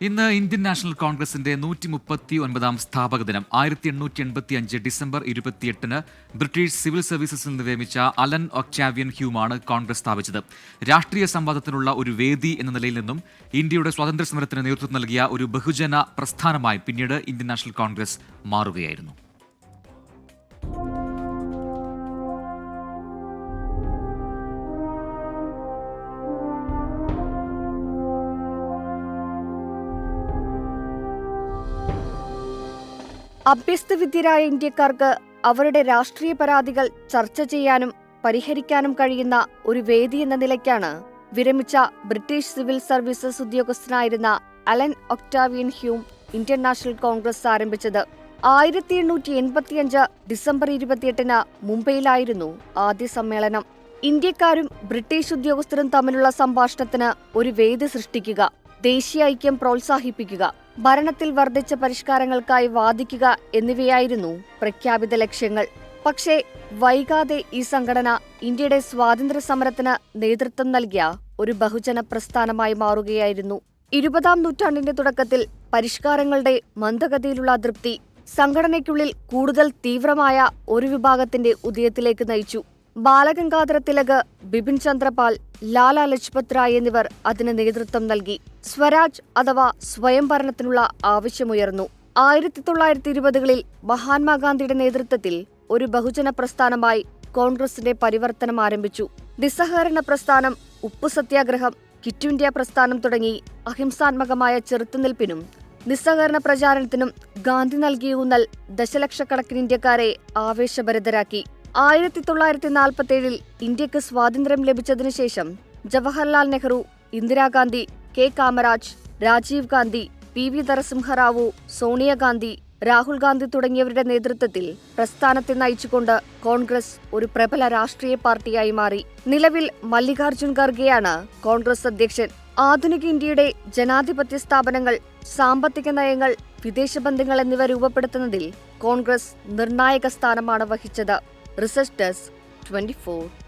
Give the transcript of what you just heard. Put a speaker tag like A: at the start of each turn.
A: ഇന്ന് Indian national കോൺഗ്രസിന്റെ 139 സ്ഥാപക ദിനം. 1885 ഡിസംബർ 28-ന് ബ്രിട്ടീഷ് സിവിൽ സർവീസസിൽ നിന്ന് വിരമിച്ച അലൻ ഒക്ടാവിയൻ ഹ്യൂമാണ് കോൺഗ്രസ് സ്ഥാപിച്ചത്. രാഷ്ട്രീയ സംവാദത്തിനുള്ള ഒരു വേദി എന്ന നിലയിൽ നിന്നും ഇന്ത്യയുടെ സ്വാതന്ത്ര്യ സമരത്തിന് നേതൃത്വം നൽകിയ ഒരു ബഹുജന പ്രസ്ഥാനമായി പിന്നീട് ഇന്ത്യൻ നാഷണൽ കോൺഗ്രസ് മാറുകയായിരുന്നു.
B: അഭ്യസ്തവിദ്യരായ ഇന്ത്യക്കാർക്ക് അവരുടെ രാഷ്ട്രീയ പരാതികൾ ചർച്ച ചെയ്യാനും പരിഹരിക്കാനും കഴിയുന്ന ഒരു വേദി എന്ന നിലയ്ക്കാണ് വിരമിച്ച ബ്രിട്ടീഷ് സിവിൽ സർവീസസ് ഉദ്യോഗസ്ഥനായിരുന്ന Allan Octavian Hume Indian National Congress ആരംഭിച്ചത്. 1885 ഡിസംബർ 28-ന് മുംബൈയിലായിരുന്നു ആദ്യ സമ്മേളനം. ഇന്ത്യക്കാരും ബ്രിട്ടീഷ് ഉദ്യോഗസ്ഥരും തമ്മിലുള്ള സംഭാഷണത്തിന് ഒരു വേദി സൃഷ്ടിക്കുക, ദേശീയ ഐക്യം പ്രോത്സാഹിപ്പിക്കുക, ഭരണത്തിൽ വർദ്ധിച്ച പരിഷ്കാരങ്ങൾക്കായി വാദിക്കുക എന്നിവയായിരുന്നു പ്രഖ്യാപിത ലക്ഷ്യങ്ങൾ. പക്ഷേ വൈകാതെ ഈ സംഘടന ഇന്ത്യയുടെ സ്വാതന്ത്ര്യ സമരത്തിന് നേതൃത്വം നൽകിയ ഒരു ബഹുജന പ്രസ്ഥാനമായി മാറുകയായിരുന്നു. 20-ാം നൂറ്റാണ്ടിന്റെ തുടക്കത്തിൽ പരിഷ്കാരങ്ങളുടെ മന്ദഗതിയിലുള്ള അതൃപ്തി സംഘടനയ്ക്കുള്ളിൽ കൂടുതൽ തീവ്രമായ ഒരു വിഭാഗത്തിന്റെ ഉദയത്തിലേക്ക് നയിച്ചു. ബാലഗംഗാധര തിലക്, ബിപിൻ ചന്ദ്രപാൽ, ലാലാ ലജ്പത് റായ് എന്നിവർ അതിന് നേതൃത്വം നൽകി. സ്വരാജ് അഥവാ സ്വയംഭരണത്തിനുള്ള ആവശ്യമുയർന്നു. 1920-കളിൽ മഹാത്മാഗാന്ധിയുടെ നേതൃത്വത്തിൽ ഒരു ബഹുജന പ്രസ്ഥാനമായി കോൺഗ്രസിന്റെ പരിവർത്തനം ആരംഭിച്ചു. നിസ്സഹകരണ പ്രസ്ഥാനം, ഉപ്പു സത്യാഗ്രഹം, ക്വിറ്റ് ഇന്ത്യ പ്രസ്ഥാനം തുടങ്ങി അഹിംസാത്മകമായ ചെറുത്തുനിൽപ്പിനും നിസ്സഹകരണ പ്രചാരണത്തിനും ഗാന്ധി നൽകിയ ഊന്നൽ ദശലക്ഷക്കണക്കിന് ഇന്ത്യക്കാരെ ആവേശഭരിതരാക്കി. 1947-ൽ ഇന്ത്യക്ക് സ്വാതന്ത്ര്യം ലഭിച്ചതിനു ശേഷം ജവഹർലാൽ നെഹ്റു, ഇന്ദിരാഗാന്ധി, കെ കാമരാജ്, രാജീവ് ഗാന്ധി, PV നരസിംഹറാവു, സോണിയാഗാന്ധി, രാഹുൽ ഗാന്ധി തുടങ്ങിയവരുടെ നേതൃത്വത്തിൽ പ്രസ്ഥാനത്തെ നയിച്ചുകൊണ്ട് കോൺഗ്രസ് ഒരു പ്രബല രാഷ്ട്രീയ പാർട്ടിയായി മാറി. നിലവിൽ മല്ലികാർജുൻ ഖർഗെയാണ് കോൺഗ്രസ് അധ്യക്ഷൻ. ആധുനിക ഇന്ത്യയുടെ ജനാധിപത്യ സ്ഥാപനങ്ങൾ, സാമ്പത്തിക നയങ്ങൾ, വിദേശ ബന്ധങ്ങൾ എന്നിവ രൂപപ്പെടുത്തുന്നതിൽ കോൺഗ്രസ് നിർണായക സ്ഥാനമാണ് വഹിച്ചത്. Research desk 24.